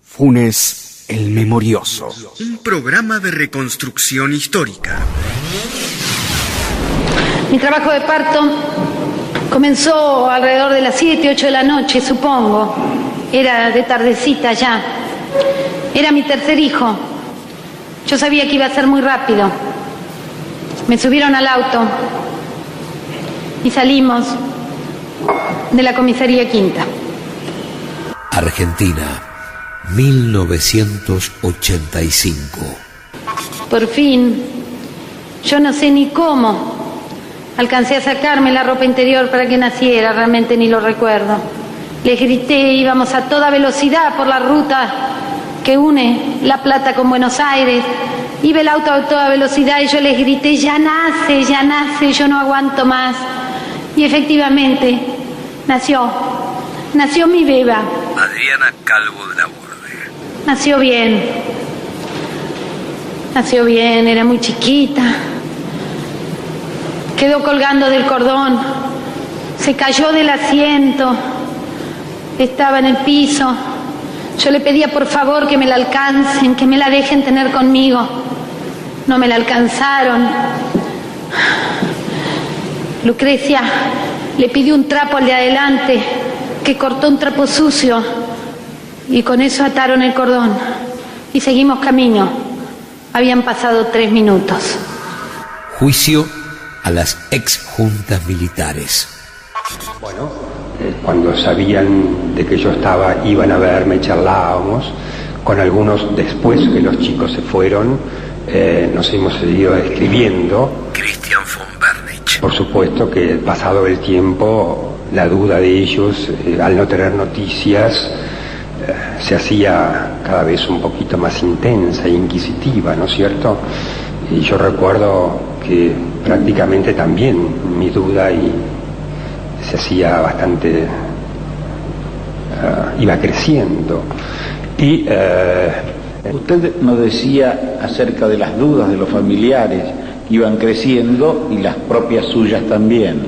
Funes el Memorioso. Un programa de reconstrucción histórica. Mi trabajo de parto comenzó alrededor de las 7, 8 de la noche, supongo. Era de tardecita ya. Era mi tercer hijo. Yo sabía que iba a ser muy rápido. Me subieron al auto y salimos de la comisaría Quinta. Argentina, 1985. Por fin, yo no sé ni cómo, alcancé a sacarme la ropa interior para que naciera, realmente ni lo recuerdo. Les grité, íbamos a toda velocidad por la ruta que une La Plata con Buenos Aires. Iba el auto a toda velocidad y yo les grité, ya nace, yo no aguanto más. Y efectivamente, nació mi beba. Adriana Calvo de la Borde. Nació bien, era muy chiquita. Quedó colgando del cordón, se cayó del asiento, estaba en el piso. Yo le pedía por favor que me la alcancen, que me la dejen tener conmigo. No me la alcanzaron. Lucrecia le pidió un trapo al de adelante, que cortó un trapo sucio, y con eso ataron el cordón. Y seguimos camino. Habían pasado 3 minutos. Juicio a las exjuntas militares. Bueno, cuando sabían de que yo estaba, iban a verme, charlábamos. Con algunos, después que los chicos se fueron, nos hemos seguido escribiendo. Christian von Bernich. Por supuesto que pasado el tiempo, la duda de ellos, al no tener noticias, se hacía cada vez un poquito más intensa e inquisitiva, ¿no es cierto? Y yo recuerdo que prácticamente también mi duda se hacía bastante, iba creciendo. Y usted nos decía acerca de las dudas de los familiares que iban creciendo y las propias suyas también.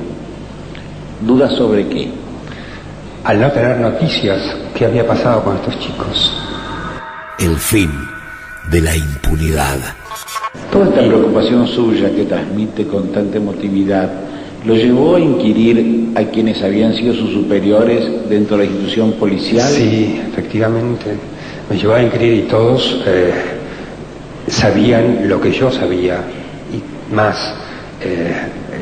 ¿Dudas sobre qué? Al no tener noticias, ¿qué había pasado con estos chicos? El fin de la impunidad. Toda esta preocupación suya que transmite con tanta emotividad lo llevó a inquirir a quienes habían sido sus superiores dentro de la institución policial. Sí, efectivamente. Me llevó a inquirir y todos sabían lo que yo sabía y más.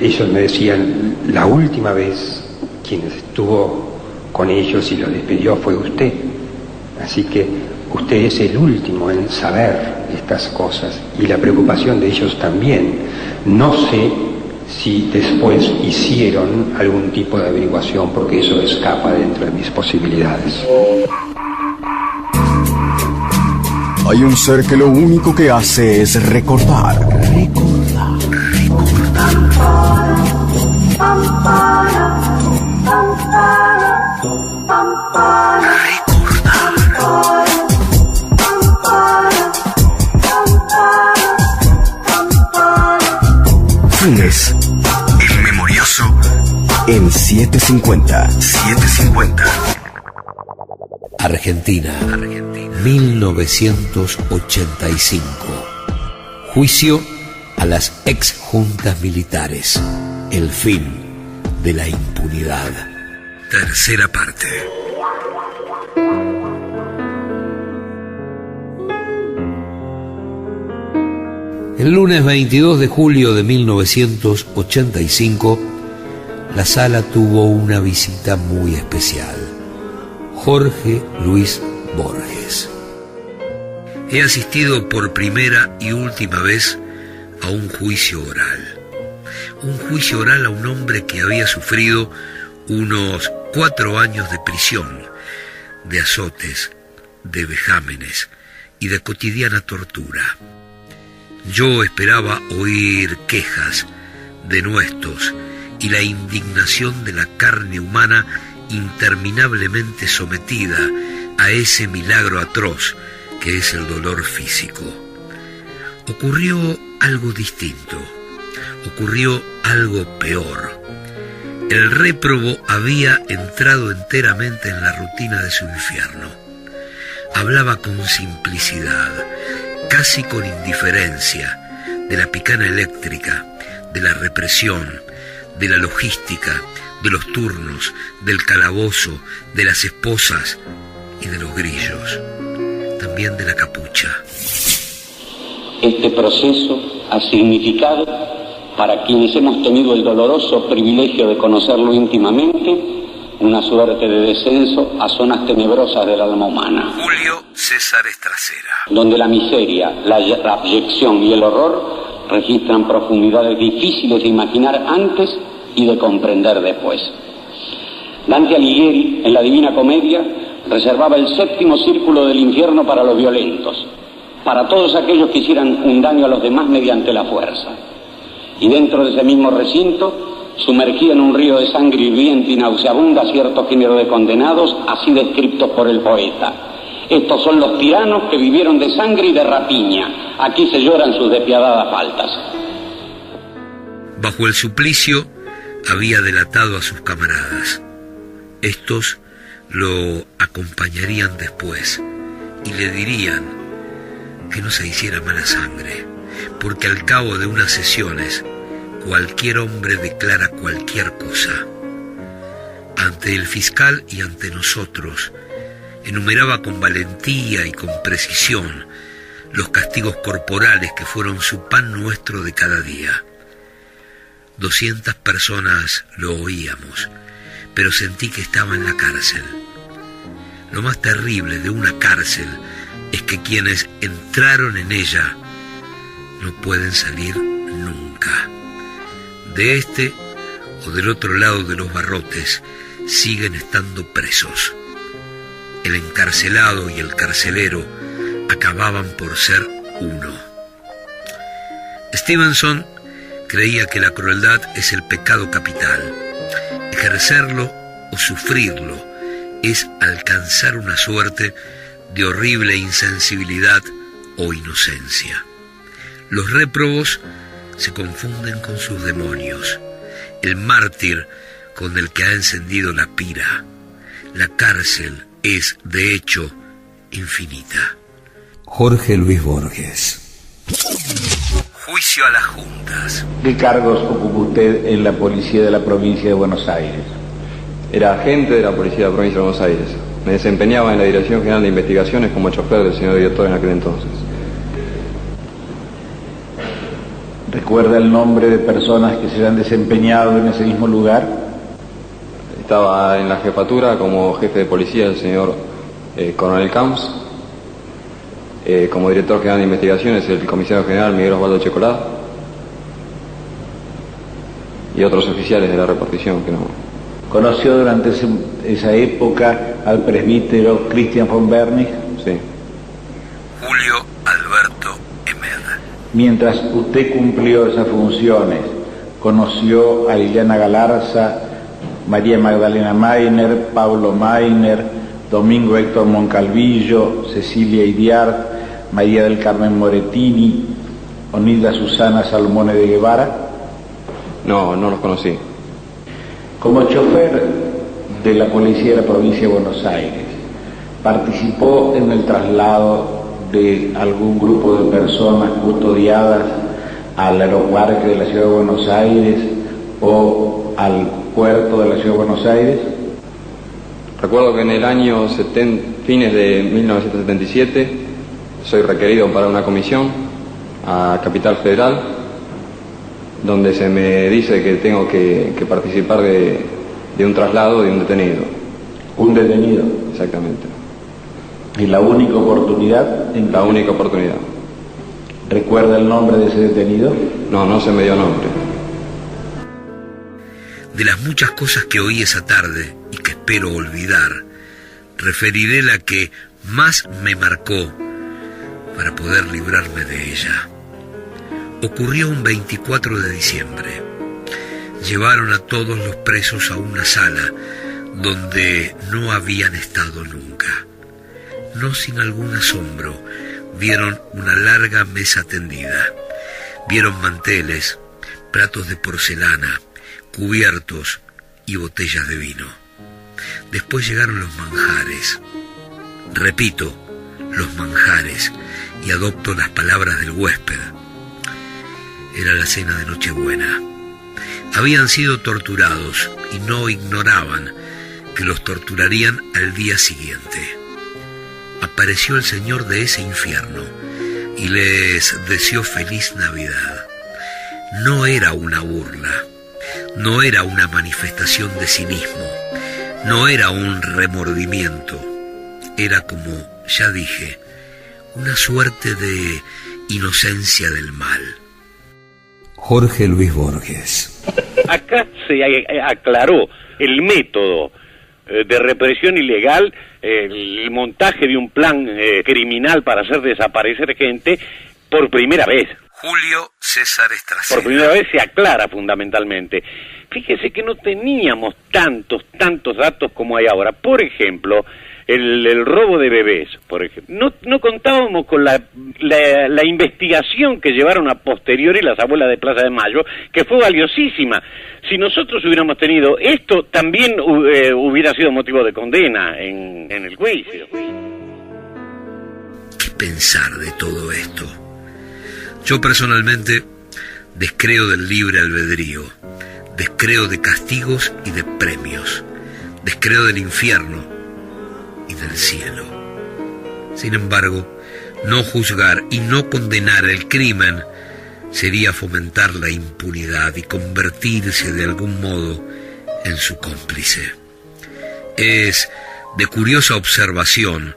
Ellos me decían, la última vez quien estuvo con ellos y los despidió fue usted. Así que usted es el último en saber estas cosas y la preocupación de ellos también. No sé si después hicieron algún tipo de averiguación porque eso escapa dentro de mis posibilidades. Hay un ser que lo único que hace es recordar. Funes El Memorioso en 750. Argentina, 1985. Juicio a las exjuntas militares. El fin de la impunidad. Tercera parte. El lunes 22 de julio de 1985, la sala tuvo una visita muy especial. Jorge Luis Borges. He asistido por primera y última vez a un juicio oral. Un juicio oral a un hombre que había sufrido unos 4 años de prisión, de azotes, de vejámenes y de cotidiana tortura. Yo esperaba oír quejas, denuestos y la indignación de la carne humana interminablemente sometida a ese milagro atroz que es el dolor físico. Ocurrió algo distinto, ocurrió algo peor. El réprobo había entrado enteramente en la rutina de su infierno. Hablaba con simplicidad, casi con indiferencia, de la picana eléctrica, de la represión, de la logística, de los turnos, del calabozo, de las esposas y de los grillos, también de la capucha. Este proceso ha significado, para quienes hemos tenido el doloroso privilegio de conocerlo íntimamente, una suerte de descenso a zonas tenebrosas del alma humana. Julio César Estracera. Donde la miseria, la abyección y el horror registran profundidades difíciles de imaginar antes y de comprender después. Dante Alighieri, en la Divina Comedia, reservaba el 7º círculo del infierno para los violentos, para todos aquellos que hicieran un daño a los demás mediante la fuerza. Y dentro de ese mismo recinto, sumergía en un río de sangre hirviente y nauseabunda a cierto género de condenados, así descritos por el poeta. Estos son los tiranos que vivieron de sangre y de rapiña. Aquí se lloran sus despiadadas faltas. Bajo el suplicio había delatado a sus camaradas. Estos lo acompañarían después y le dirían que no se hiciera mala sangre, porque al cabo de unas sesiones cualquier hombre declara cualquier cosa. Ante el fiscal y ante nosotros, enumeraba con valentía y con precisión los castigos corporales que fueron su pan nuestro de cada día. 200 personas lo oíamos, pero sentí que estaba en la cárcel. Lo más terrible de una cárcel es que quienes entraron en ella no pueden salir nunca. De este o del otro lado de los barrotes siguen estando presos. El encarcelado y el carcelero acababan por ser uno. Stevenson creía que la crueldad es el pecado capital. Ejercerlo o sufrirlo es alcanzar una suerte de horrible insensibilidad o inocencia. Los réprobos se confunden con sus demonios, el mártir con el que ha encendido la pira. La cárcel es, de hecho, infinita. Jorge Luis Borges. Juicio a las juntas. ¿Qué cargos ocupa usted en la policía de la provincia de Buenos Aires? Era agente de la policía de la provincia de Buenos Aires. Me desempeñaba en la Dirección General de Investigaciones como chofer del señor director en aquel entonces. ¿Recuerda el nombre de personas que se han desempeñado en ese mismo lugar? Estaba en la jefatura como jefe de policía el señor Coronel Camps. Como director general de investigaciones el comisario general Miguel Osvaldo Checolá. Y otros oficiales de la repartición que no. ¿Conoció durante esa época al presbítero Christian von Bernig? Sí. Julio Alberto Emer. Mientras usted cumplió esas funciones, ¿conoció a Liliana Galarza, María Magdalena Mainer, Pablo Mainer, Domingo Héctor Moncalvillo, Cecilia Idiart, María del Carmen Moretini, Onilda Susana Salmone de Guevara? No, no los conocí. Como chofer de la policía de la provincia de Buenos Aires, ¿participó en el traslado de algún grupo de personas custodiadas al aeroparque de la ciudad de Buenos Aires o al puerto de la ciudad de Buenos Aires? Recuerdo que en el año fines de 1977 soy requerido para una comisión a Capital Federal, donde se me dice que tengo que participar de un traslado de un detenido. ¿Un detenido? Exactamente. ¿Y la única oportunidad? La única oportunidad. ¿Recuerda el nombre de ese detenido? No, no se me dio nombre. De las muchas cosas que oí esa tarde y que espero olvidar, referiré la que más me marcó para poder librarme de ella. Ocurrió un 24 de diciembre. Llevaron a todos los presos a una sala donde no habían estado nunca. No sin algún asombro, vieron una larga mesa tendida. Vieron manteles, platos de porcelana, cubiertos y botellas de vino. Después llegaron los manjares. Repito, los manjares y adopto las palabras del huésped. Era la cena de Nochebuena. Habían sido torturados y no ignoraban que los torturarían al día siguiente. Apareció el Señor de ese infierno y les deseó feliz Navidad. No era una burla, no era una manifestación de cinismo, no era un remordimiento, era, como ya dije, una suerte de inocencia del mal. Jorge Luis Borges. Acá se aclaró el método de represión ilegal, el montaje de un plan criminal para hacer desaparecer gente por primera vez. Julio César Estracera. Por primera vez se aclara fundamentalmente. Fíjese que no teníamos tantos datos como hay ahora. Por ejemplo, el robo de bebés, por ejemplo. No contábamos con la investigación que llevaron a posteriori las abuelas de Plaza de Mayo, que fue valiosísima. Si nosotros hubiéramos tenido esto, también hubiera sido motivo de condena en el juicio. ¿Qué pensar de todo esto? Yo personalmente descreo del libre albedrío, descreo de castigos y de premios, descreo del infierno y del cielo. Sin embargo, no juzgar y no condenar el crimen sería fomentar la impunidad y convertirse de algún modo en su cómplice. Es de curiosa observación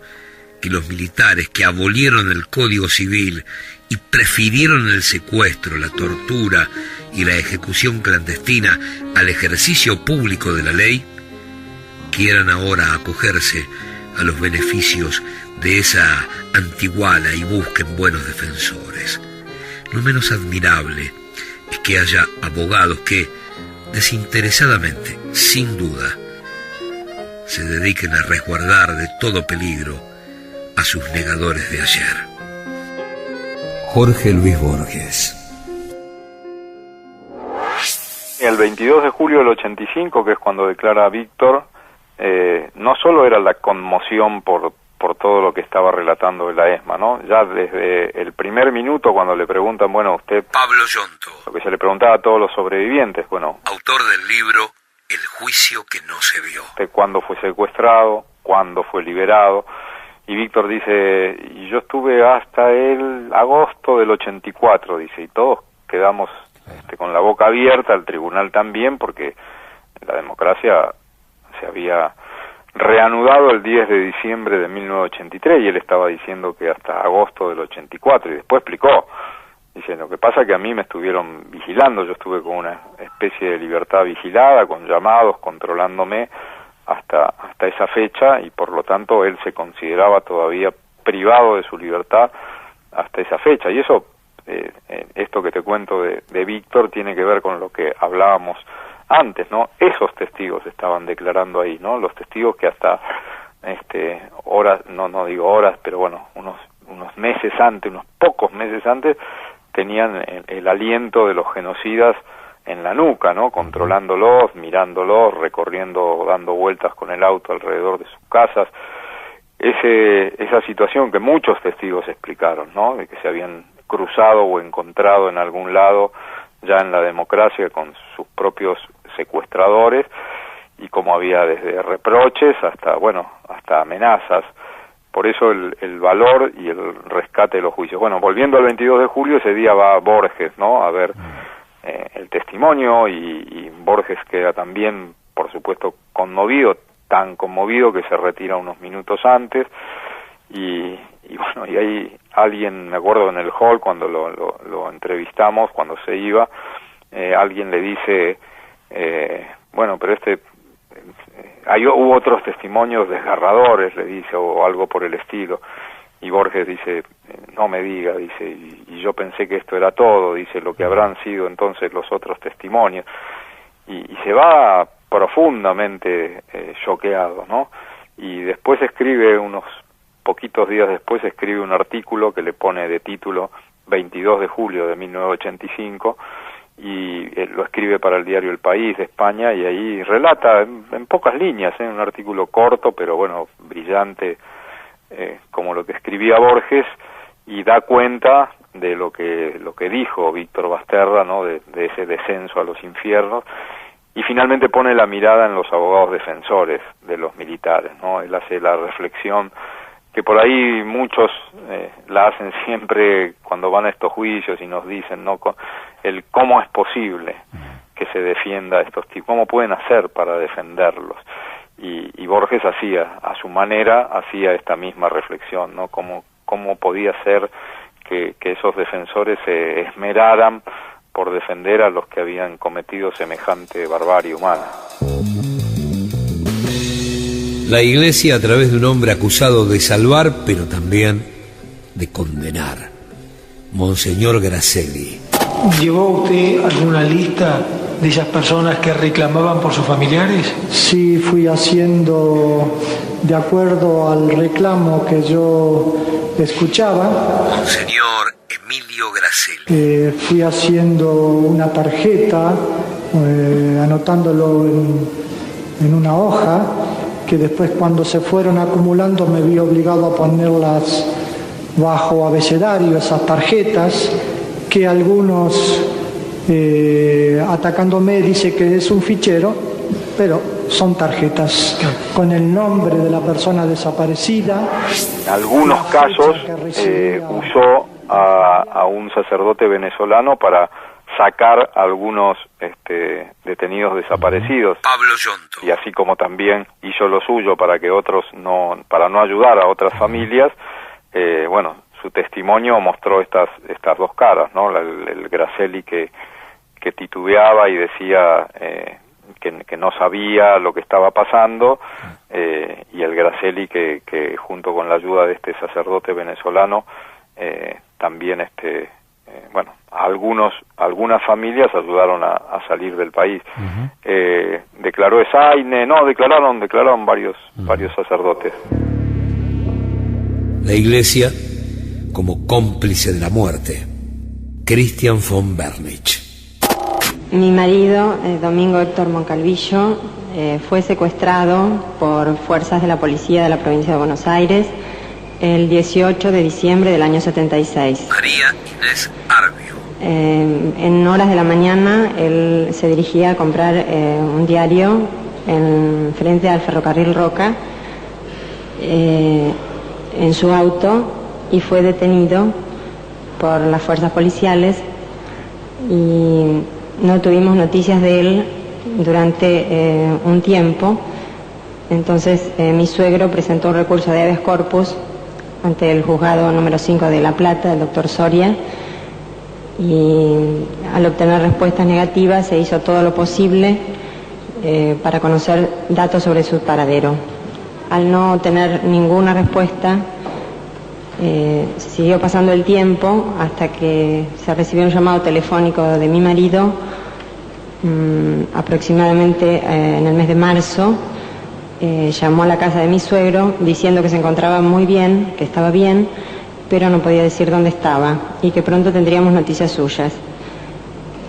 que los militares que abolieron el Código Civil y prefirieron el secuestro, la tortura y la ejecución clandestina al ejercicio público de la ley, quieran ahora acogerse a los beneficios de esa antiguala y busquen buenos defensores. Lo menos admirable es que haya abogados que, desinteresadamente, sin duda, se dediquen a resguardar de todo peligro a sus negadores de ayer. Jorge Luis Borges. El 22 de julio del 85, que es cuando declara Víctor, no solo era la conmoción por todo lo que estaba relatando de la ESMA, ¿no? Ya desde el primer minuto, cuando le preguntan, bueno, usted... Pablo Yonto. Lo que se le preguntaba a todos los sobrevivientes, bueno... Autor del libro El juicio que no se vio. ¿Cuándo fue secuestrado? ¿Cuándo fue liberado? Y Víctor dice, y yo estuve hasta el agosto del 84, dice, y todos quedamos con la boca abierta, el tribunal también, porque la democracia se había reanudado el 10 de diciembre de 1983 y él estaba diciendo que hasta agosto del 84, y después explicó, dice, lo que pasa es que a mí me estuvieron vigilando, yo estuve con una especie de libertad vigilada, con llamados, controlándome hasta esa fecha, y por lo tanto él se consideraba todavía privado de su libertad hasta esa fecha, y eso, esto que te cuento de Víctor tiene que ver con lo que hablábamos antes, ¿no? Esos testigos estaban declarando ahí, ¿no? Los testigos que hasta horas, no digo horas, pero bueno, unos meses antes, unos pocos meses antes, tenían el aliento de los genocidas en la nuca, ¿no? Controlándolos, mirándolos, recorriendo, dando vueltas con el auto alrededor de sus casas. Esa situación que muchos testigos explicaron, ¿no? De que se habían cruzado o encontrado en algún lado ya en la democracia con sus propios secuestradores, y como había desde reproches hasta amenazas. Por eso el valor y el rescate de los juicios. Bueno, volviendo al 22 de julio, ese día va Borges, ¿no? A ver el testimonio, y Borges queda también, por supuesto, conmovido, tan conmovido que se retira unos minutos antes, y bueno, y hay alguien, me acuerdo en el hall cuando lo entrevistamos, cuando se iba, alguien le dice, bueno, pero hubo otros testimonios desgarradores, le dice, o algo por el estilo, y Borges dice, no me diga, dice, y yo pensé que esto era todo, dice, lo que habrán sido entonces los otros testimonios, y se va profundamente choqueado, ¿no? Y después escribe, unos poquitos días después, escribe un artículo que le pone de título 22 de julio de 1985, y lo escribe para el diario El País de España, y ahí relata en pocas líneas, un artículo corto, pero bueno, brillante, como lo que escribía Borges, y da cuenta de lo que dijo Víctor Basterra, ¿no? de ese descenso a los infiernos, y finalmente pone la mirada en los abogados defensores de los militares, ¿no? Él hace la reflexión que por ahí muchos la hacen siempre cuando van a estos juicios y nos dicen, ¿no? El cómo es posible que se defienda a estos tipos, cómo pueden hacer para defenderlos. Y Borges hacía, a su manera, hacía esta misma reflexión, ¿no? Cómo podía ser que esos defensores se esmeraran por defender a los que habían cometido semejante barbarie humana. La Iglesia, a través de un hombre acusado de salvar, pero también de condenar, Monseñor Gracelli. ¿Llevó usted alguna lista de esas personas que reclamaban por sus familiares? Sí, fui haciendo de acuerdo al reclamo que yo escuchaba. Monseñor Emilio Gracelli. Fui haciendo una tarjeta, anotándolo en una hoja, que después cuando se fueron acumulando me vi obligado a ponerlas bajo abecedario, esas tarjetas, que algunos atacándome dice que es un fichero, pero son tarjetas con el nombre de la persona desaparecida. En algunos casos usó a un sacerdote venezolano para sacar a algunos detenidos desaparecidos. Pablo Yonto. Y así como también hizo lo suyo para que otros para no ayudar a otras familias, su testimonio mostró estas dos caras, ¿no? El Gracelli que titubeaba y decía que no sabía lo que estaba pasando, y el Gracelli que junto con la ayuda de este sacerdote venezolano también algunas familias ayudaron a salir del país. Declaró Esaine, declararon varios sacerdotes. La Iglesia como cómplice de la muerte. Christian von Bernich. Mi marido, Domingo Héctor Moncalvillo, fue secuestrado por fuerzas de la policía de la provincia de Buenos Aires el 18 de diciembre del año 76. María Inés Arbio. En horas de la mañana él se dirigía a comprar un diario en frente al ferrocarril Roca en su auto, y fue detenido por las fuerzas policiales, y no tuvimos noticias de él durante un tiempo. Entonces mi suegro presentó un recurso de habeas corpus ante el juzgado número 5 de La Plata, el doctor Soria, y al obtener respuestas negativas se hizo todo lo posible para conocer datos sobre su paradero. Al no tener ninguna respuesta, siguió pasando el tiempo hasta que se recibió un llamado telefónico de mi marido, aproximadamente en el mes de marzo. Llamó a la casa de mi suegro diciendo que se encontraba muy bien, que estaba bien, pero no podía decir dónde estaba y que pronto tendríamos noticias suyas.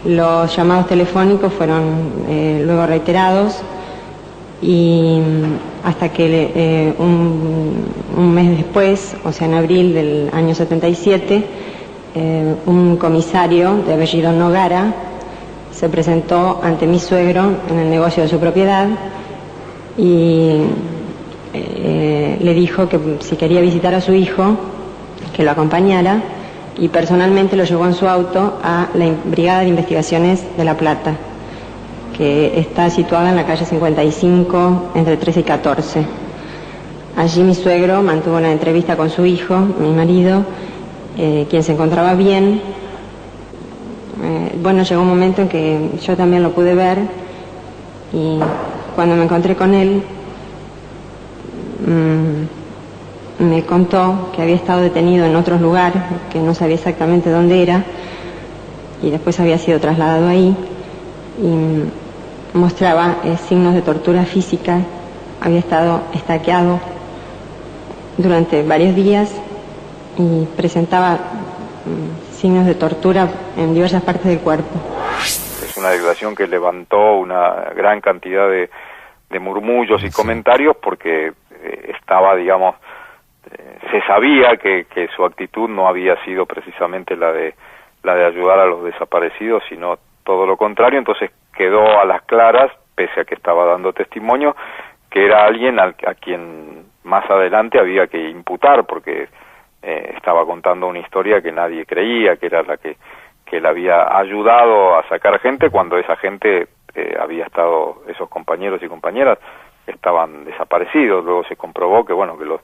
Los llamados telefónicos fueron luego reiterados, y hasta que un mes después, o sea en abril del año 77, un comisario de apellido Nogara se presentó ante mi suegro en el negocio de su propiedad y le dijo que si quería visitar a su hijo, que lo acompañara, y personalmente lo llevó en su auto a la Brigada de Investigaciones de La Plata, que está situada en la calle 55, entre 13 y 14. Allí mi suegro mantuvo una entrevista con su hijo, mi marido, quien se encontraba bien. Llegó un momento en que yo también lo pude ver, y cuando me encontré con él, me contó que había estado detenido en otro lugar, que no sabía exactamente dónde era, y después había sido trasladado ahí, y mostraba signos de tortura física. Había estado estaqueado durante varios días y presentaba signos de tortura en diversas partes del cuerpo. Es una declaración que levantó una gran cantidad de murmullos y comentarios, porque estaba, digamos, se sabía que su actitud no había sido precisamente la de ayudar a los desaparecidos, sino todo lo contrario. Entonces quedó a las claras, pese a que estaba dando testimonio, que era alguien a quien más adelante había que imputar, porque estaba contando una historia que nadie creía, que era la que él había ayudado a sacar gente cuando esa gente había estado, esos compañeros y compañeras estaban desaparecidos. Luego se comprobó que bueno, que los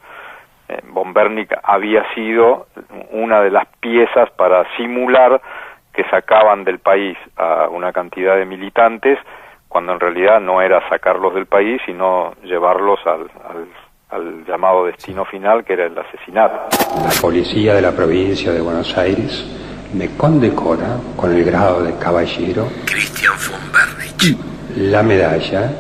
von Bernick había sido una de las piezas para simular que sacaban del país a una cantidad de militantes, cuando en realidad no era sacarlos del país, sino llevarlos al llamado destino final, que era el asesinato. La policía de la provincia de Buenos Aires me condecora con el grado de caballero Christian von Bernick. La medalla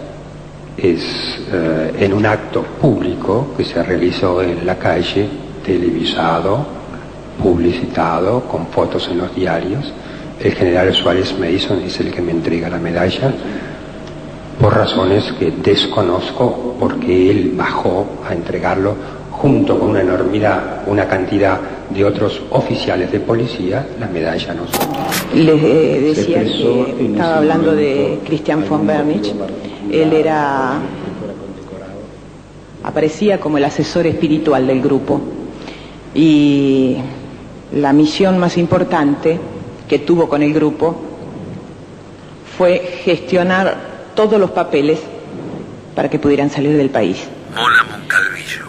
es en un acto público que se realizó en la calle, televisado, publicitado, con fotos en los diarios. El general Suárez Mason es el que me entrega la medalla, por razones que desconozco, porque él bajó a entregarlo junto con una enormidad, una cantidad de otros oficiales de policía. La medalla no se... Les decía que estaba hablando de Christian von Bernick. Él aparecía como el asesor espiritual del grupo, y la misión más importante que tuvo con el grupo fue gestionar todos los papeles para que pudieran salir del país. Mona Moncalvillo.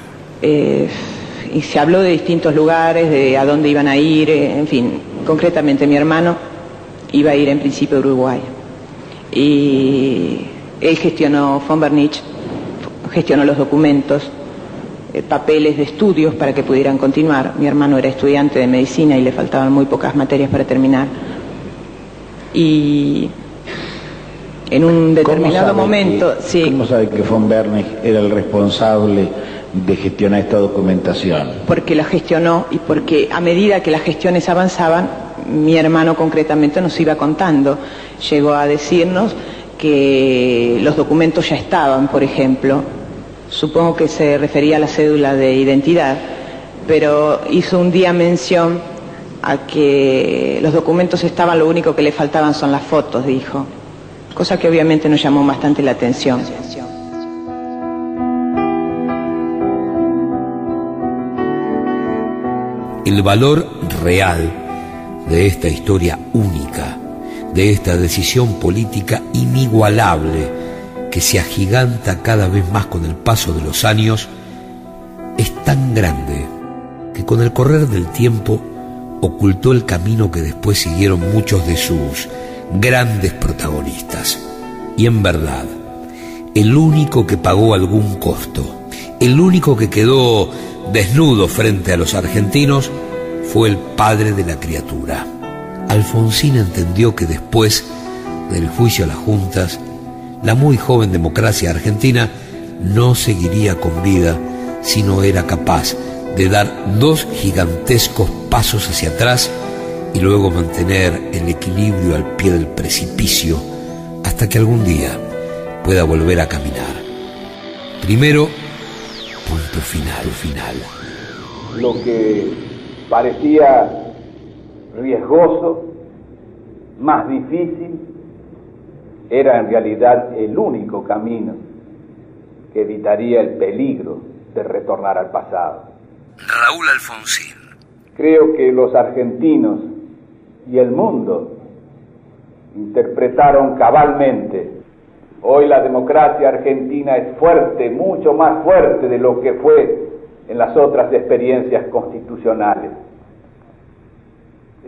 Y se habló de distintos lugares, de a dónde iban a ir, en fin. Concretamente mi hermano iba a ir en principio a Uruguay, y él gestionó, von Bernick gestionó los documentos, papeles de estudios para que pudieran continuar. Mi hermano era estudiante de medicina y le faltaban muy pocas materias para terminar, y en un determinado momento... ¿Cómo sabe que von Bernick era el responsable de gestionar esta documentación? Porque la gestionó, y porque a medida que las gestiones avanzaban, mi hermano concretamente nos iba contando. Llegó a decirnos que los documentos ya estaban, por ejemplo. Supongo que se refería a la cédula de identidad, pero hizo un día mención a que los documentos estaban, lo único que le faltaban son las fotos, dijo. Cosa que obviamente nos llamó bastante la atención. El valor real de esta historia única, de esta decisión política inigualable que se agiganta cada vez más con el paso de los años, es tan grande que con el correr del tiempo ocultó el camino que después siguieron muchos de sus grandes protagonistas. Y en verdad, el único que pagó algún costo, el único que quedó desnudo frente a los argentinos, fue el padre de la criatura. Alfonsín entendió que después del juicio a las juntas, la muy joven democracia argentina no seguiría con vida si no era capaz de dar 2 gigantescos pasos hacia atrás y luego mantener el equilibrio al pie del precipicio hasta que algún día pueda volver a caminar. Primero, punto final. Lo que parecía riesgoso, más difícil, era en realidad el único camino que evitaría el peligro de retornar al pasado. Raúl Alfonsín. Creo que los argentinos y el mundo interpretaron cabalmente. Hoy la democracia argentina es fuerte, mucho más fuerte de lo que fue en las otras experiencias constitucionales.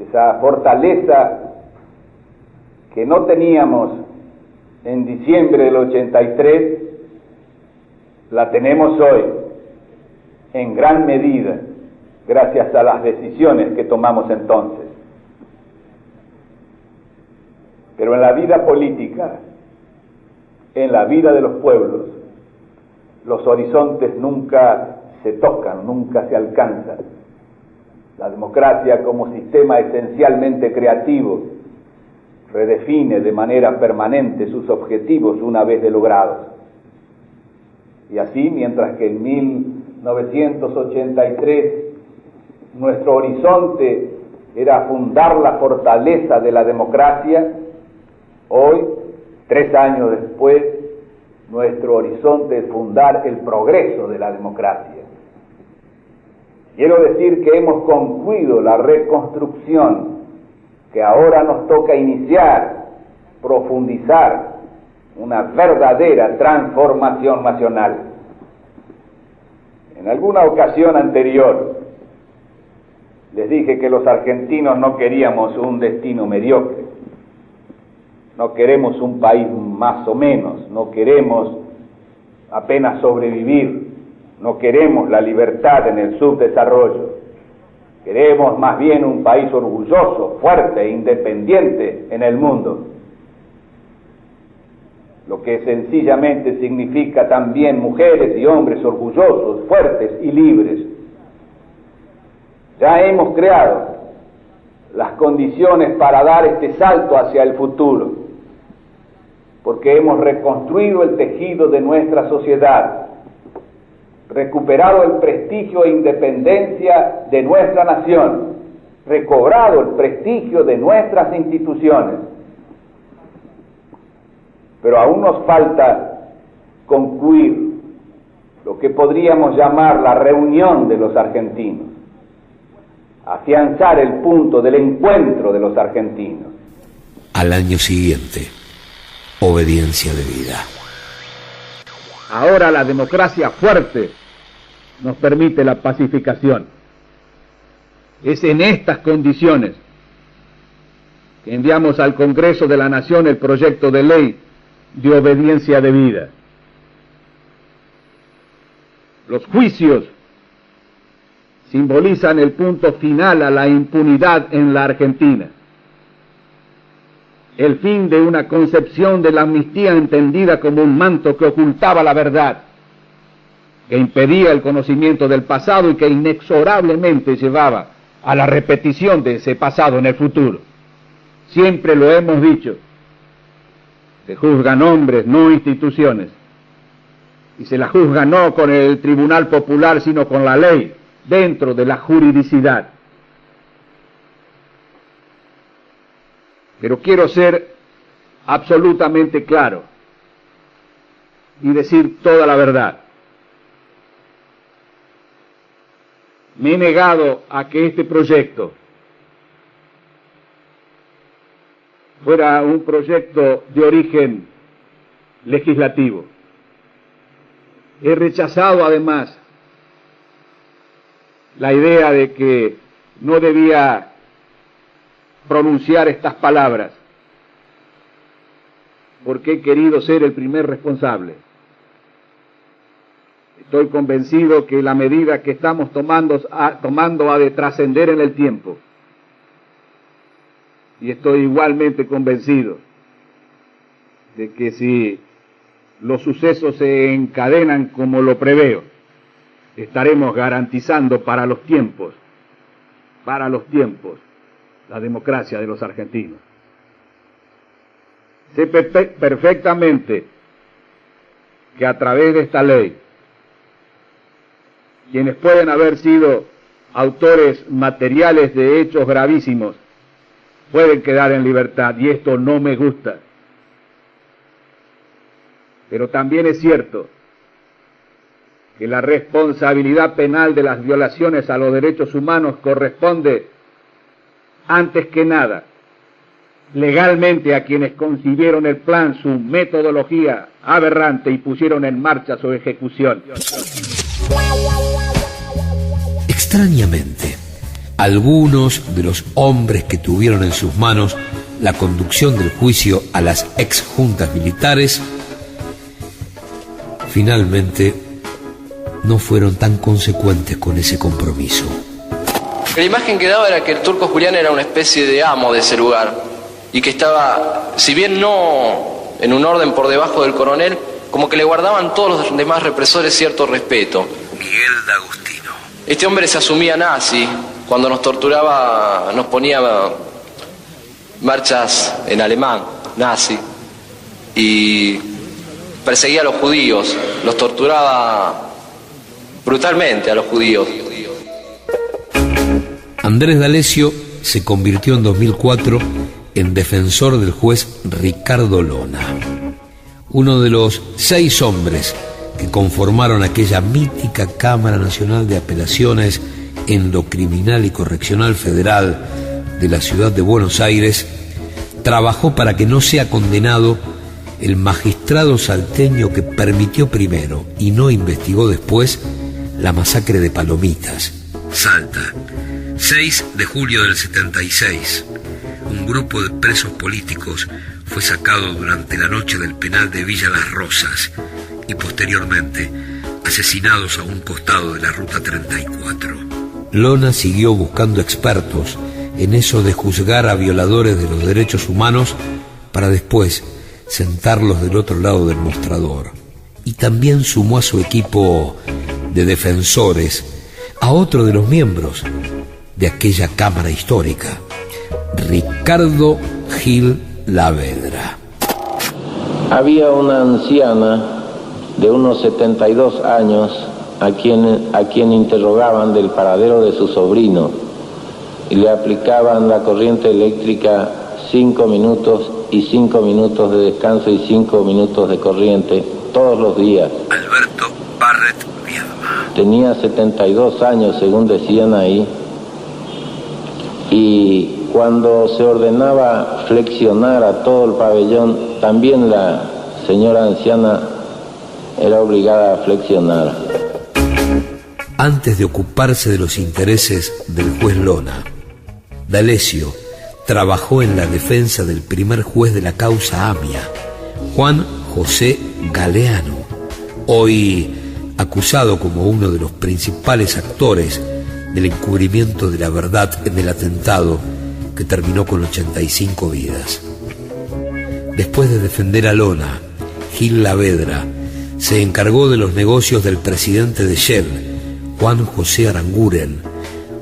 Esa fortaleza que no teníamos en diciembre del 83, la tenemos hoy, en gran medida, gracias a las decisiones que tomamos entonces. Pero en la vida política, en la vida de los pueblos, los horizontes nunca se tocan, nunca se alcanzan. La democracia como sistema esencialmente creativo redefine de manera permanente sus objetivos una vez de logrados. Y así, mientras que en 1983 nuestro horizonte era fundar la fortaleza de la democracia, hoy, 3 años después, nuestro horizonte es fundar el progreso de la democracia. Quiero decir que hemos concluido la reconstrucción que ahora nos toca iniciar, profundizar una verdadera transformación nacional. En alguna ocasión anterior les dije que los argentinos no queríamos un destino mediocre, no queremos un país más o menos, no queremos apenas sobrevivir, no queremos la libertad en el subdesarrollo, queremos más bien un país orgulloso, fuerte e independiente en el mundo, lo que sencillamente significa también mujeres y hombres orgullosos, fuertes y libres. Ya hemos creado las condiciones para dar este salto hacia el futuro, porque hemos reconstruido el tejido de nuestra sociedad, recuperado el prestigio e independencia de nuestra nación, recobrado el prestigio de nuestras instituciones. Pero aún nos falta concluir lo que podríamos llamar la reunión de los argentinos, afianzar el punto del encuentro de los argentinos. Al año siguiente, obediencia de vida. Ahora la democracia fuerte nos permite la pacificación. Es en estas condiciones que enviamos al Congreso de la Nación el proyecto de ley de obediencia debida. Los juicios simbolizan el punto final a la impunidad en la Argentina, el fin de una concepción de la amnistía entendida como un manto que ocultaba la verdad, que impedía el conocimiento del pasado y que inexorablemente llevaba a la repetición de ese pasado en el futuro. Siempre lo hemos dicho, se juzgan hombres, no instituciones, y se la juzga no con el Tribunal Popular, sino con la ley, dentro de la juridicidad. Pero quiero ser absolutamente claro y decir toda la verdad. Me he negado a que este proyecto fuera un proyecto de origen legislativo. He rechazado además la idea de que no debía pronunciar estas palabras, porque he querido ser el primer responsable. Estoy convencido que la medida que estamos tomando ha de trascender en el tiempo. Y estoy igualmente convencido de que si los sucesos se encadenan como lo preveo, estaremos garantizando para los tiempos, la democracia de los argentinos. Sé perfectamente que a través de esta ley, quienes pueden haber sido autores materiales de hechos gravísimos pueden quedar en libertad, y esto no me gusta. Pero también es cierto que la responsabilidad penal de las violaciones a los derechos humanos corresponde, antes que nada, legalmente a quienes concibieron el plan, su metodología aberrante y pusieron en marcha su ejecución. Extrañamente, algunos de los hombres que tuvieron en sus manos la conducción del juicio a las exjuntas militares, finalmente no fueron tan consecuentes con ese compromiso. La imagen que daba era que el turco Julián era una especie de amo de ese lugar y que estaba, si bien no en un orden por debajo del coronel, como que le guardaban todos los demás represores cierto respeto. Miguel D'Agostino. Este hombre se asumía nazi, cuando nos torturaba nos ponía marchas en alemán, nazi, y perseguía a los judíos, los torturaba brutalmente a los judíos. Andrés D'Alessio se convirtió en 2004 en defensor del juez Ricardo Lona, uno de los 6 hombres que conformaron aquella mítica Cámara Nacional de Apelaciones en lo Criminal y Correccional Federal de la ciudad de Buenos Aires. Trabajó para que no sea condenado el magistrado salteño que permitió primero y no investigó después la masacre de Palomitas, Salta, 6 de julio del 76. Un grupo de presos políticos fue sacado durante la noche del penal de Villa Las Rosas y posteriormente asesinados a un costado de la Ruta 34. Lona siguió buscando expertos en eso de juzgar a violadores de los derechos humanos para después sentarlos del otro lado del mostrador. Y también sumó a su equipo de defensores a otro de los miembros de aquella Cámara Histórica, Ricardo Gil Lavedra. Había una anciana de unos 72 años a quien interrogaban del paradero de su sobrino y le aplicaban la corriente eléctrica 5 minutos y 5 minutos de descanso y 5 minutos de corriente todos los días. Alberto Barret Viedma. Tenía 72 años, según decían ahí, y cuando se ordenaba flexionar a todo el pabellón, también la señora anciana era obligada a flexionar. Antes de ocuparse de los intereses del juez Lona, D'Alessio trabajó en la defensa del primer juez de la causa AMIA, Juan José Galeano, hoy acusado como uno de los principales actores del encubrimiento de la verdad en el atentado que terminó con 85 vidas. Después de defender a Lona, Gil Lavedra se encargó de los negocios del presidente de Shell, Juan José Aranguren,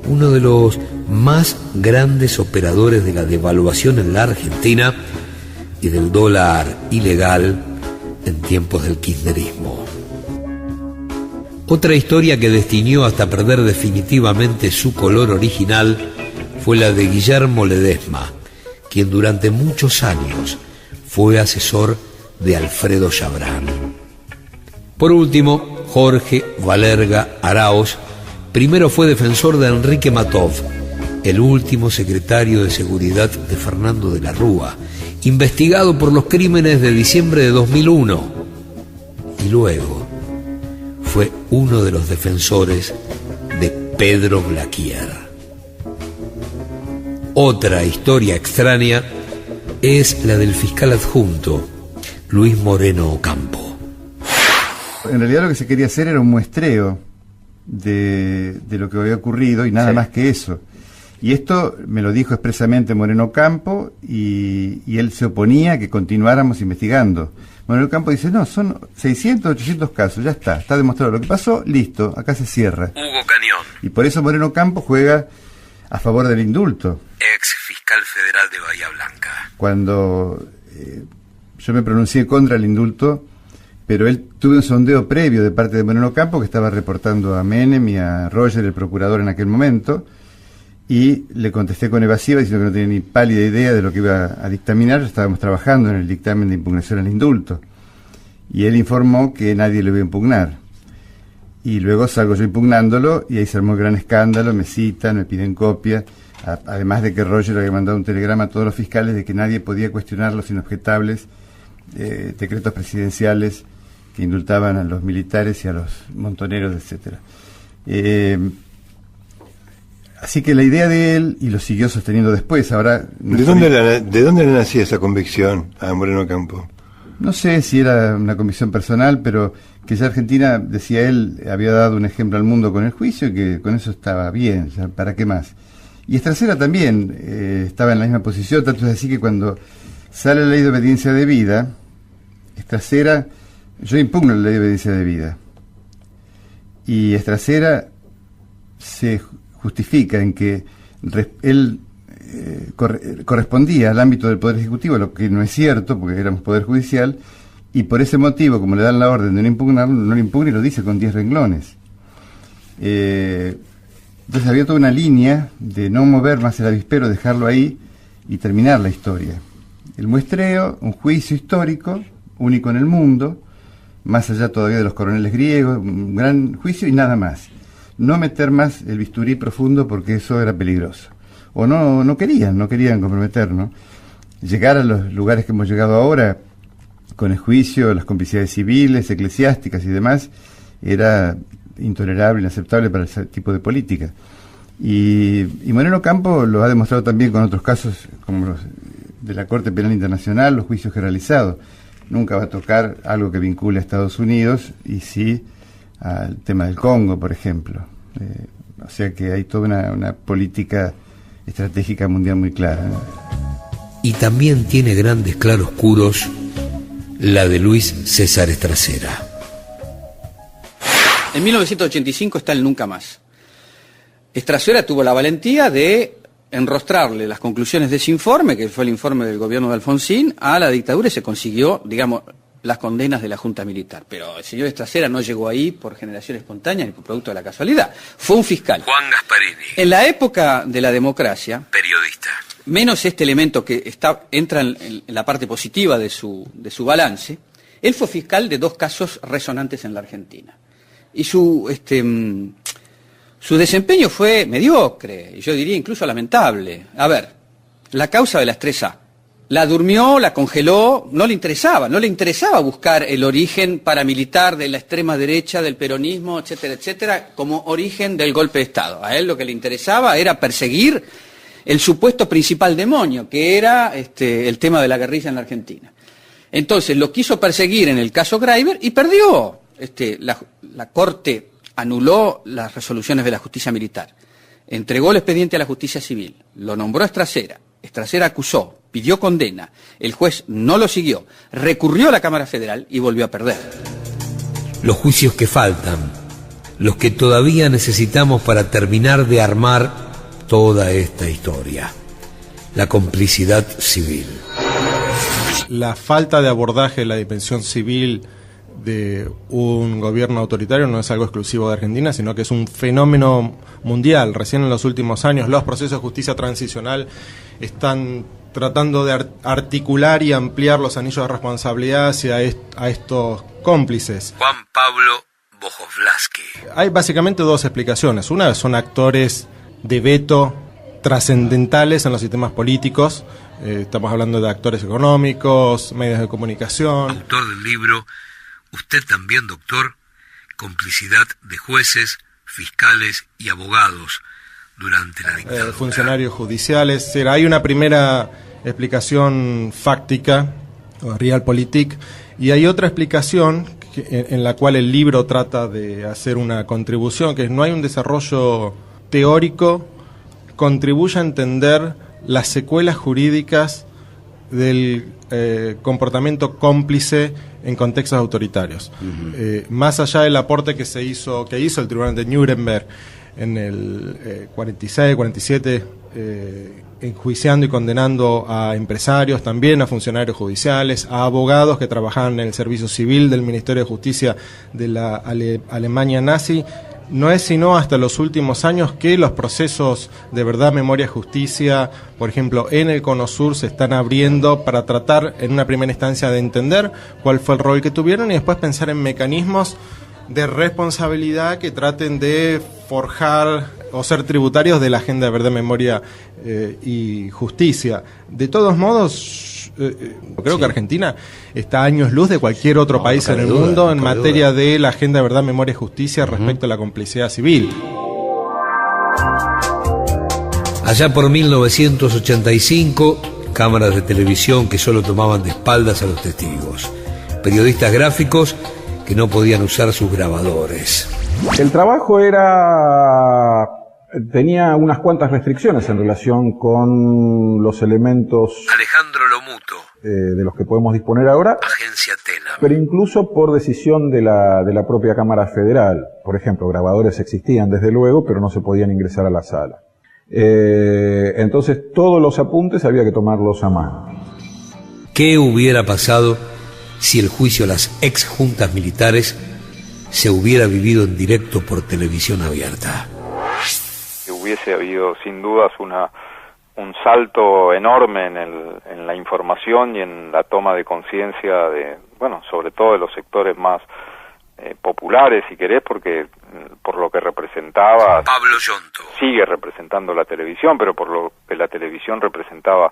uno de los más grandes operadores de la devaluación en la Argentina y del dólar ilegal en tiempos del kirchnerismo. Otra historia que destiñó hasta perder definitivamente su color original fue la de Guillermo Ledesma, quien durante muchos años fue asesor de Alfredo Chabrán. Por último, Jorge Valerga Araoz primero fue defensor de Enrique Matov, el último secretario de Seguridad de Fernando de la Rúa, investigado por los crímenes de diciembre de 2001, y luego fue uno de los defensores de Pedro Blaquier. Otra historia extraña es la del fiscal adjunto Luis Moreno Ocampo. En realidad lo que se quería hacer era un muestreo de lo que había ocurrido y nada más que eso. Y esto me lo dijo expresamente Moreno Ocampo y él se oponía a que continuáramos investigando. Moreno Ocampo dice, no, son 600, 800 casos, ya está demostrado lo que pasó, listo, acá se cierra. Hugo Cañón. Y por eso Moreno Ocampo juega a favor del indulto. Ex fiscal federal de Bahía Blanca. Cuando yo me pronuncié contra el indulto, pero él tuvo un sondeo previo de parte de Moreno Ocampo que estaba reportando a Menem y a Roger, el procurador en aquel momento, y le contesté con evasiva diciendo que no tenía ni pálida idea de lo que iba a dictaminar. Estábamos trabajando en el dictamen de impugnación al indulto y él informó que nadie lo iba a impugnar, y luego salgo yo impugnándolo y ahí se armó el gran escándalo, me citan, me piden copia, además de que Roger había mandado un telegrama a todos los fiscales de que nadie podía cuestionar los inobjetables decretos presidenciales que indultaban a los militares y a los montoneros, etcétera. Así que la idea de él, y lo siguió sosteniendo después, ahora... ¿De dónde le nacía esa convicción a Moreno Ocampo? No sé si era una convicción personal, pero que ya Argentina, decía él, había dado un ejemplo al mundo con el juicio y que con eso estaba bien, ya, ¿para qué más? Y Estracera también estaba en la misma posición, tanto es así que cuando sale la ley de obediencia debida, Estracera, yo impugno la ley de obediencia debida, y Estracera se justifica en que él correspondía al ámbito del Poder Ejecutivo, lo que no es cierto, porque éramos Poder Judicial, y por ese motivo, como le dan la orden de no impugnarlo, no lo impugna y lo dice con 10 renglones. Entonces había toda una línea de no mover más el avispero, dejarlo ahí y terminar la historia. El muestreo, un juicio histórico, único en el mundo, más allá todavía de los coroneles griegos, un gran juicio y nada más. No meter más el bisturí profundo porque eso era peligroso. O no querían comprometernos. Llegar a los lugares que hemos llegado ahora, con el juicio, las complicidades civiles, eclesiásticas y demás, era intolerable, inaceptable para ese tipo de política. Y Moreno Ocampo lo ha demostrado también con otros casos, como los de la Corte Penal Internacional, los juicios generalizados. Nunca va a tocar algo que vincule a Estados Unidos, y sí al tema del Congo, por ejemplo. O sea que hay toda una política estratégica mundial muy clara, ¿no? Y también tiene grandes claroscuros la de Luis César Estracera. En 1985 está el Nunca Más. Estracera tuvo la valentía de enrostrarle las conclusiones de ese informe, que fue el informe del gobierno de Alfonsín, a la dictadura, y se consiguió, digamos, las condenas de la Junta Militar. Pero el señor Estracera no llegó ahí por generación espontánea ni por producto de la casualidad. Fue un fiscal. Juan Gasparini. En la época de la democracia, periodista. Menos este elemento que entra en la parte positiva de su balance, él fue fiscal de 2 casos resonantes en la Argentina. Y su desempeño fue mediocre, y yo diría incluso lamentable. A ver, la causa de las 3A. La durmió, la congeló, no le interesaba buscar el origen paramilitar de la extrema derecha, del peronismo, etcétera, etcétera, como origen del golpe de Estado. A él lo que le interesaba era perseguir el supuesto principal demonio, que era el tema de la guerrilla en la Argentina. Entonces lo quiso perseguir en el caso Greiber y perdió. La Corte anuló las resoluciones de la justicia militar, entregó el expediente a la justicia civil, lo nombró a Estracera, Estracera acusó, pidió condena, el juez no lo siguió, recurrió a la Cámara Federal y volvió a perder. Los juicios que faltan, los que todavía necesitamos para terminar de armar toda esta historia. La complicidad civil. La falta de abordaje de la dimensión civil de un gobierno autoritario no es algo exclusivo de Argentina, sino que es un fenómeno mundial. Recién en los últimos años los procesos de justicia transicional están tratando de articular y ampliar los anillos de responsabilidad hacia a estos cómplices. Juan Pablo Bojovlasky. Hay básicamente 2 explicaciones. Una son actores de veto trascendentales en los sistemas políticos. Estamos hablando de actores económicos, medios de comunicación. Autor del libro, usted también, doctor, complicidad de jueces, fiscales y abogados durante la dictadura. Funcionarios judiciales. Hay una primera explicación fáctica, o realpolitik, y hay otra explicación en la cual el libro trata de hacer una contribución, que es: no hay un desarrollo teórico contribuye a entender las secuelas jurídicas del comportamiento cómplice en contextos autoritarios. Más allá del aporte que hizo el Tribunal de Nuremberg en el 46, 47, enjuiciando y condenando a empresarios, también a funcionarios judiciales, a abogados que trabajaban en el servicio civil del Ministerio de Justicia de la Alemania nazi. No es sino hasta los últimos años que los procesos de verdad, memoria, justicia, por ejemplo, en el Cono Sur, se están abriendo para tratar en una primera instancia de entender cuál fue el rol que tuvieron y después pensar en mecanismos de responsabilidad que traten de forjar o ser tributarios de la agenda de verdad, memoria y justicia. De todos modos, creo que Argentina está a años luz de cualquier otro país en el mundo en materia de la agenda de verdad, memoria y justicia respecto a la complicidad civil. Allá por 1985, cámaras de televisión que solo tomaban de espaldas a los testigos, periodistas gráficos que no podían usar sus grabadores. El trabajo tenía unas cuantas restricciones en relación con los elementos Alejandro Lomuto, de los que podemos disponer ahora, Agencia Tela, pero incluso por decisión de la propia Cámara Federal. Por ejemplo, grabadores existían desde luego, pero no se podían ingresar a la sala. Entonces todos los apuntes había que tomarlos a mano. ¿Qué hubiera pasado si el juicio a las ex juntas militares se hubiera vivido en directo por televisión abierta. Hubiese habido sin dudas un salto enorme en la información y en la toma de conciencia de, bueno, sobre todo de los sectores más populares, si querés, porque por lo que representaba, Pablo Yonto sigue representando la televisión, pero por lo que la televisión representaba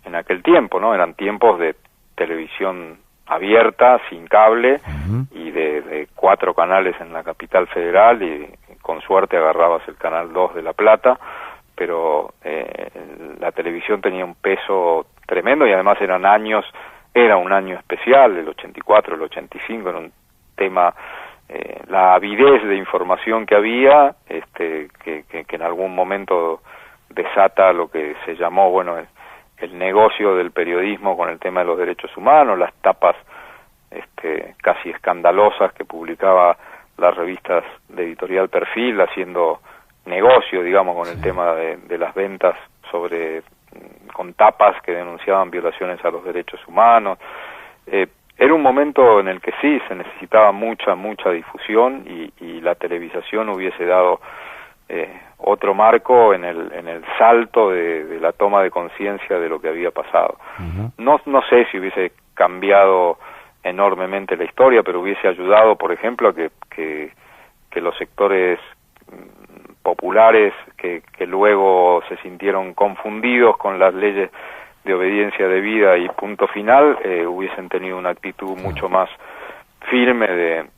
en aquel tiempo, ¿no? Eran tiempos de televisión abierta, sin cable, y de 4 canales en la capital federal, y con suerte agarrabas el canal 2 de La Plata, pero la televisión tenía un peso tremendo, y además era un año especial, el 84, el 85, era un tema, la avidez de información que había, que en algún momento desata lo que se llamó, bueno, el negocio del periodismo con el tema de los derechos humanos, las tapas casi escandalosas que publicaba las revistas de Editorial Perfil, haciendo negocio, digamos, con el tema de las ventas con tapas que denunciaban violaciones a los derechos humanos. Era un momento en el que sí se necesitaba mucha difusión, y la televisación hubiese dado otro marco en el salto de la toma de conciencia de lo que había pasado. No sé si hubiese cambiado enormemente la historia, pero hubiese ayudado, por ejemplo, a que los sectores populares que luego se sintieron confundidos con las leyes de obediencia debida y punto final, hubiesen tenido una actitud mucho más firme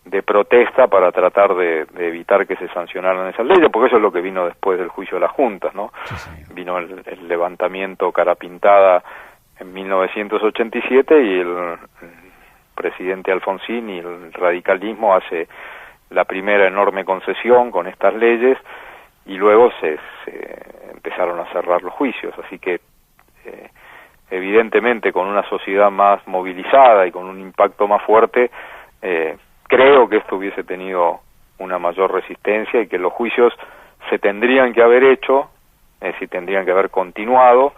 de protesta para tratar de evitar que se sancionaran esas leyes, porque eso es lo que vino después del juicio de las juntas, ¿no? Vino el levantamiento cara pintada en 1987, y el presidente Alfonsín y el radicalismo hace la primera enorme concesión con estas leyes, y luego se empezaron a cerrar los juicios, así que evidentemente con una sociedad más movilizada y con un impacto más fuerte, creo que esto hubiese tenido una mayor resistencia, y que los juicios se tendrían que haber hecho, es decir, tendrían que haber continuado,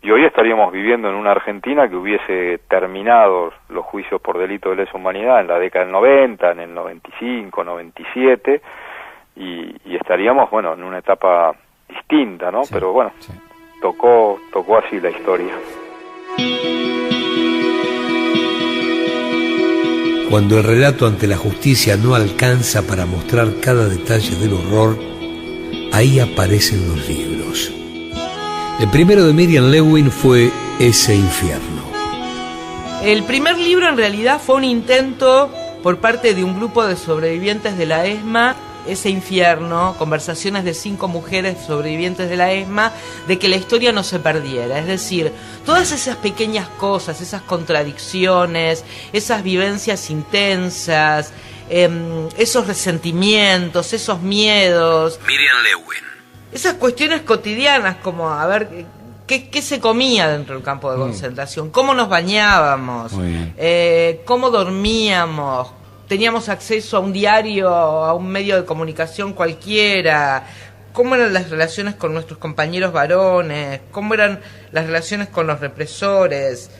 y hoy estaríamos viviendo en una Argentina que hubiese terminado los juicios por delito de lesa humanidad en la década del 90, en el 95, 97, y estaríamos, bueno, en una etapa distinta, ¿no? Sí, pero bueno, sí. Tocó así la historia. Cuando el relato ante la justicia no alcanza para mostrar cada detalle del horror, ahí aparecen los libros. El primero de Miriam Lewin fue Ese infierno. El primer libro en realidad fue un intento por parte de un grupo de sobrevivientes de la ESMA, Ese infierno, conversaciones de 5 mujeres sobrevivientes de la ESMA, de que la historia no se perdiera. Es decir, todas esas pequeñas cosas, esas contradicciones, esas vivencias intensas, esos resentimientos, esos miedos. Miriam Lewin. Esas cuestiones cotidianas, como a ver qué se comía dentro del campo de concentración, cómo nos bañábamos, cómo dormíamos, teníamos acceso a un diario, a un medio de comunicación cualquiera, cómo eran las relaciones con nuestros compañeros varones, cómo eran las relaciones con los represores.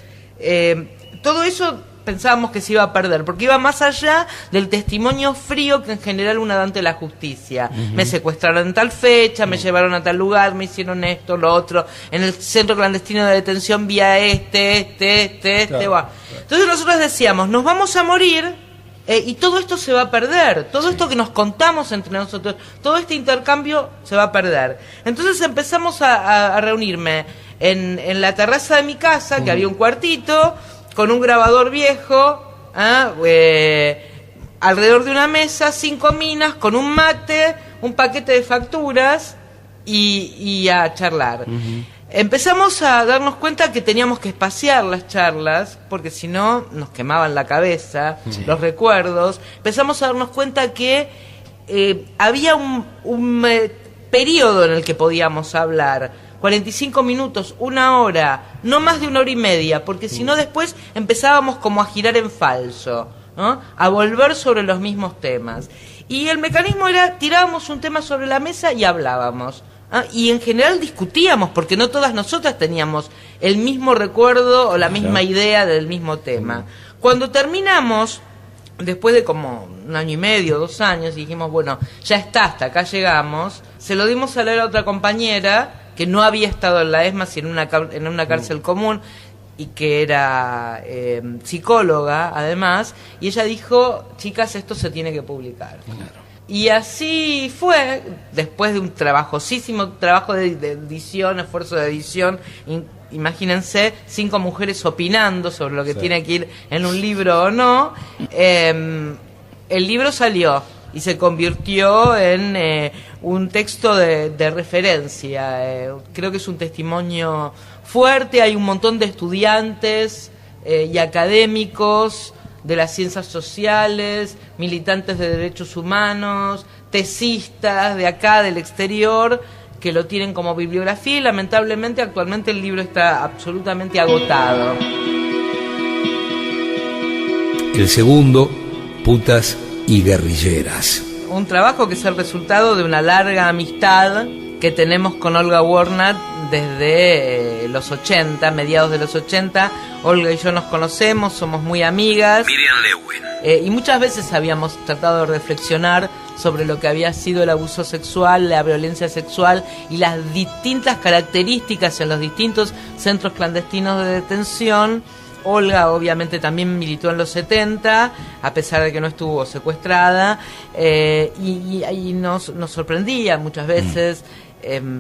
Todo eso pensábamos que se iba a perder, porque iba más allá del testimonio frío que en general uno da ante la justicia. Me secuestraron en tal fecha, me llevaron a tal lugar, me hicieron esto, lo otro, en el centro clandestino de detención vía claro. Entonces nosotros decíamos, nos vamos a morir, y todo esto se va a perder, todo esto que nos contamos entre nosotros, todo este intercambio se va a perder. Entonces empezamos a reunirme en la terraza de mi casa, que había un cuartito, con un grabador viejo, alrededor de una mesa, 5 minas, con un mate, un paquete de facturas y a charlar. Empezamos a darnos cuenta que teníamos que espaciar las charlas, porque si no nos quemaban la cabeza, los recuerdos. Empezamos a darnos cuenta que había un periodo en el que podíamos hablar, 45 minutos, 1 hora, no más de 1 hora y media, porque si no después empezábamos como a girar en falso, ¿no? A volver sobre los mismos temas. Y el mecanismo era, tirábamos un tema sobre la mesa y hablábamos. Y en general discutíamos, porque no todas nosotras teníamos el mismo recuerdo o la misma idea del mismo tema. Cuando terminamos, después de como 1 año y medio, 2 años, dijimos, bueno, ya está, hasta acá llegamos. Se lo dimos a leer a otra compañera que no había estado en la ESMA, sino en una cárcel común, y que era psicóloga, además, y ella dijo, chicas, esto se tiene que publicar. Claro. Y así fue, después de un trabajosísimo trabajo de edición, esfuerzo de edición. Imagínense 5 mujeres opinando sobre lo que tiene que ir en un libro o no. El libro salió y se convirtió en un texto de referencia. Creo que es un testimonio fuerte. Hay un montón de estudiantes y académicos de las ciencias sociales, militantes de derechos humanos, tesistas de acá, del exterior, que lo tienen como bibliografía, y lamentablemente actualmente el libro está absolutamente agotado. El segundo, Putas y Guerrilleras. Un trabajo que es el resultado de una larga amistad que tenemos con Olga Warnat desde los 80, mediados de los 80. Olga y yo nos conocemos, somos muy amigas. Miriam Lewin. Y muchas veces habíamos tratado de reflexionar sobre lo que había sido el abuso sexual, la violencia sexual y las distintas características en los distintos centros clandestinos de detención. Olga obviamente también militó en los 70, a pesar de que no estuvo secuestrada, y nos sorprendía muchas veces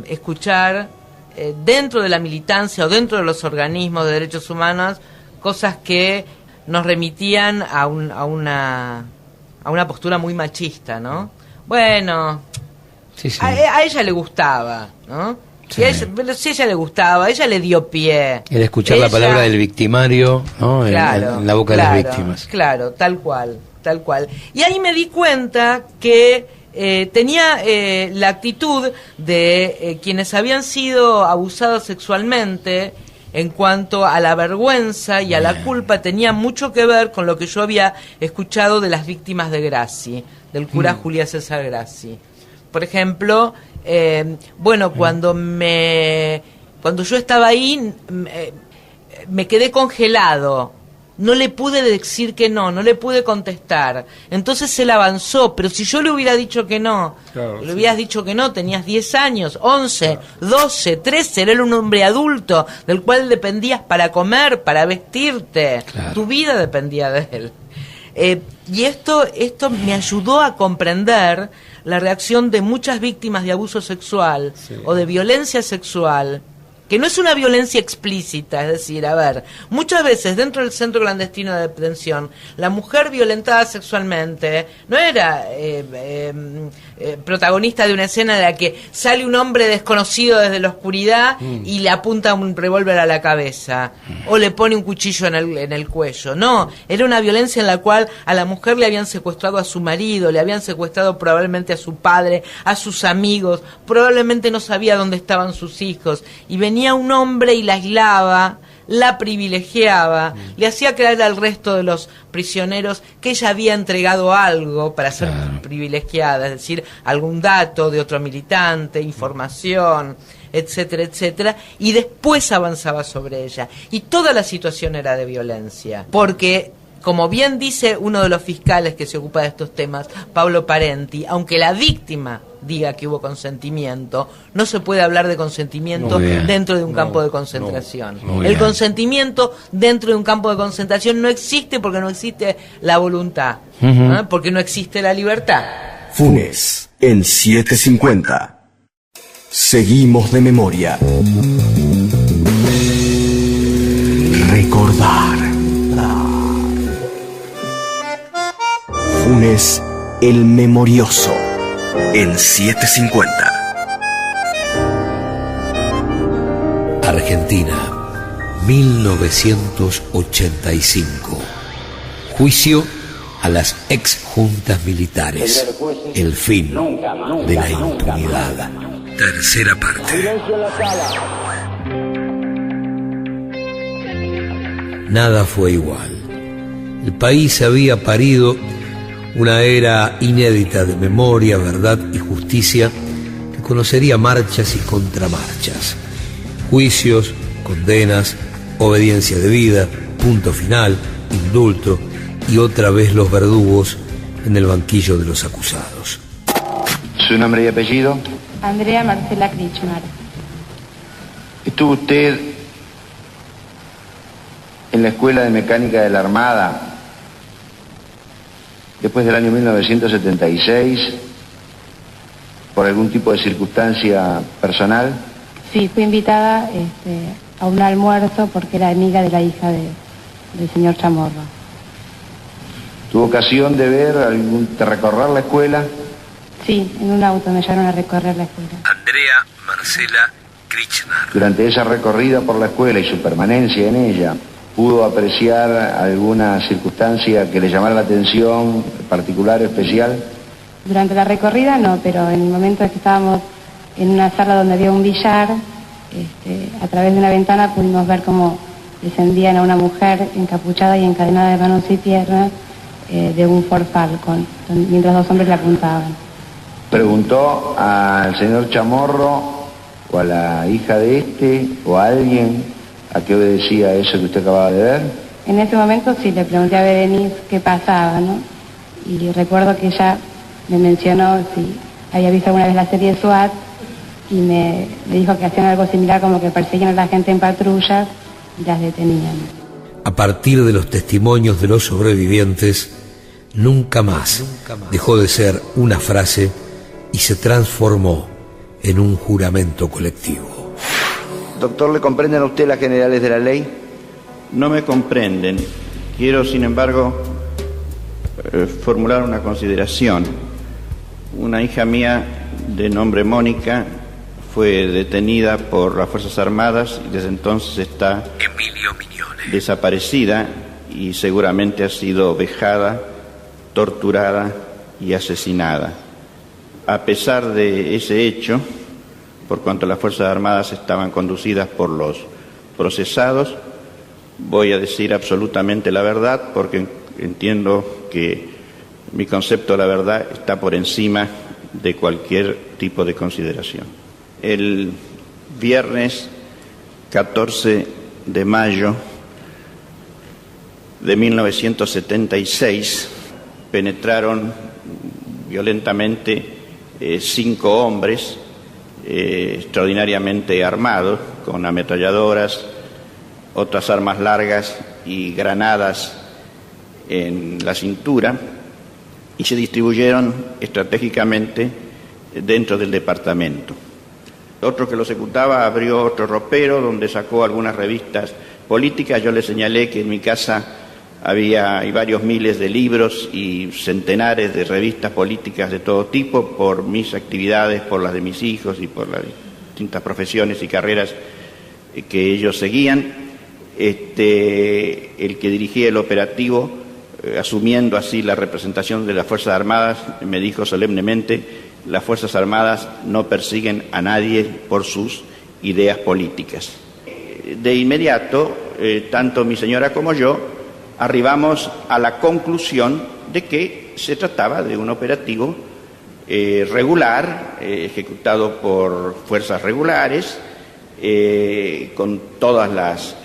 escuchar dentro de la militancia o dentro de los organismos de derechos humanos cosas que nos remitían a una postura muy machista, ¿no? Bueno, sí. A ella le gustaba, ¿no? Sí. Si a ella le gustaba, ella le dio pie. Era escuchar la palabra del victimario, ¿no? Claro, en la boca de las víctimas. Claro, tal cual. Y ahí me di cuenta que tenía la actitud de quienes habían sido abusados sexualmente. En cuanto a la vergüenza y a la culpa, tenía mucho que ver con lo que yo había escuchado de las víctimas de Grassi, del cura Julián César Grassi. Por ejemplo, cuando yo estaba ahí, me quedé congelado. No le pude decir que no le pude contestar. Entonces él avanzó, pero si yo le hubiera dicho que no, le hubieras dicho que no, tenías 10 años, 11, 12, 13, era un hombre adulto del cual dependías para comer, para vestirte. Claro. Tu vida dependía de él. Y esto me ayudó a comprender la reacción de muchas víctimas de abuso sexual o de violencia sexual, que no es una violencia explícita, es decir, muchas veces dentro del centro clandestino de detención, la mujer violentada sexualmente no era protagonista de una escena en la que sale un hombre desconocido desde la oscuridad y le apunta un revólver a la cabeza o le pone un cuchillo en el cuello. No, era una violencia en la cual a la mujer le habían secuestrado a su marido, le habían secuestrado probablemente a su padre, a sus amigos, probablemente no sabía dónde estaban sus hijos, y venía un hombre y la aislaba, la privilegiaba, le hacía creer al resto de los prisioneros que ella había entregado algo para ser privilegiada, es decir, algún dato de otro militante, información, etcétera, etcétera, y después avanzaba sobre ella. Y toda la situación era de violencia, porque, como bien dice uno de los fiscales que se ocupa de estos temas, Pablo Parenti, aunque la víctima diga que hubo consentimiento, no se puede hablar de consentimiento dentro de un campo de concentración. El consentimiento dentro de un campo de concentración no existe porque no existe la voluntad, porque no existe la libertad. Funes, en 750. Seguimos de memoria. Recordar. Funes, el memorioso, en 750. Argentina, 1985. Juicio a las exjuntas militares. El fin de la impunidad. Tercera parte. Nada fue igual. El país había parido una era inédita de memoria, verdad y justicia que conocería marchas y contramarchas, juicios, condenas, obediencia debida, punto final, indulto y otra vez los verdugos en el banquillo de los acusados. ¿Su nombre y apellido? Andrea Marcela Krichnar. ¿Estuvo usted en la Escuela de Mecánica de la Armada después del año 1976 por algún tipo de circunstancia personal? Sí, fui invitada a un almuerzo porque era amiga de la hija del señor Chamorro. ¿Tuvo ocasión de recorrer la escuela? Sí, en un auto me llevaron a recorrer la escuela. Andrea Marcela Krichnar. Durante esa recorrida por la escuela y su permanencia en ella, ¿pudo apreciar alguna circunstancia que le llamara la atención, particular o especial? Durante la recorrida no, pero en el momento en que estábamos en una sala donde había un billar, a través de una ventana pudimos ver cómo descendían a una mujer encapuchada y encadenada de manos y piernas de un Ford Falcon, mientras dos hombres la apuntaban. ¿Preguntó al señor Chamorro o a la hija de o a alguien a qué obedecía eso que usted acababa de ver? En ese momento sí, le pregunté a Berenice qué pasaba, ¿no? Y recuerdo que ella me mencionó si había visto alguna vez la serie SWAT y me dijo que hacían algo similar, como que perseguían a la gente en patrullas y las detenían. A partir de los testimonios de los sobrevivientes, nunca más dejó de ser una frase y se transformó en un juramento colectivo. Doctor, ¿le comprenden a usted las generales de la ley? No me comprenden. Quiero, sin embargo, formular una consideración. Una hija mía de nombre Mónica fue detenida por las Fuerzas Armadas y desde entonces está desaparecida y seguramente ha sido vejada, torturada y asesinada. A pesar de ese hecho, por cuanto las Fuerzas Armadas estaban conducidas por los procesados, voy a decir absolutamente la verdad porque entiendo que mi concepto de la verdad está por encima de cualquier tipo de consideración. El viernes 14 de mayo de 1976 penetraron violentamente 5 hombres extraordinariamente armados con ametralladoras, otras armas largas y granadas en la cintura y se distribuyeron estratégicamente dentro del departamento. Otro que lo ejecutaba abrió otro ropero donde sacó algunas revistas políticas. Yo le señalé que en mi casa había varios miles de libros y centenares de revistas políticas de todo tipo por mis actividades, por las de mis hijos y por las distintas profesiones y carreras que ellos seguían. El que dirigía el operativo, asumiendo así la representación de las Fuerzas Armadas, me dijo solemnemente: las Fuerzas Armadas no persiguen a nadie por sus ideas políticas. De inmediato, tanto mi señora como yo arribamos a la conclusión de que se trataba de un operativo regular, ejecutado por fuerzas regulares, con todas las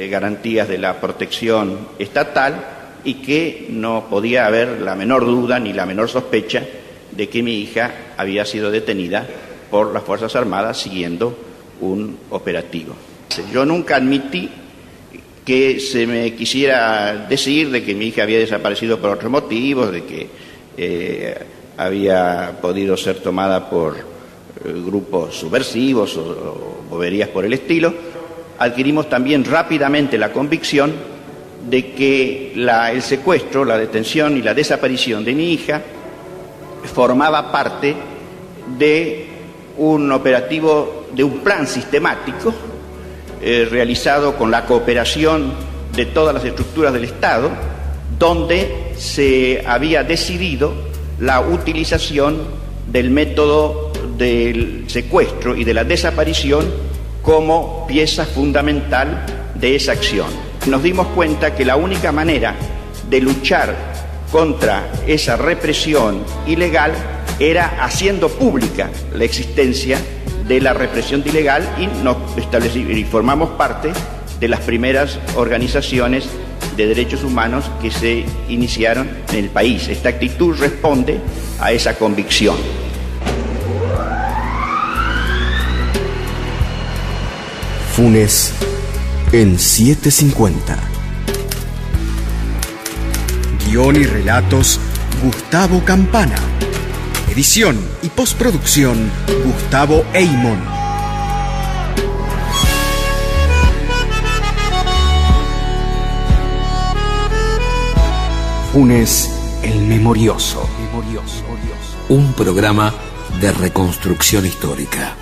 garantías de la protección estatal y que no podía haber la menor duda ni la menor sospecha de que mi hija había sido detenida por las Fuerzas Armadas siguiendo un operativo. Yo nunca admití que se me quisiera decir de que mi hija había desaparecido por otros motivos, de que había podido ser tomada por grupos subversivos o boberías por el estilo. Adquirimos también rápidamente la convicción de que el secuestro, la detención y la desaparición de mi hija formaba parte de un operativo, de un plan sistemático realizado con la cooperación de todas las estructuras del Estado, donde se había decidido la utilización del método del secuestro y de la desaparición como pieza fundamental de esa acción. Nos dimos cuenta que la única manera de luchar contra esa represión ilegal era haciendo pública la existencia de la represión ilegal y formamos parte de las primeras organizaciones de derechos humanos que se iniciaron en el país. Esta actitud responde a esa convicción. Funes en 750. Guión y relatos, Gustavo Campana. Edición y postproducción, Gustavo Eymon. Funes el Memorioso. Un programa de reconstrucción histórica.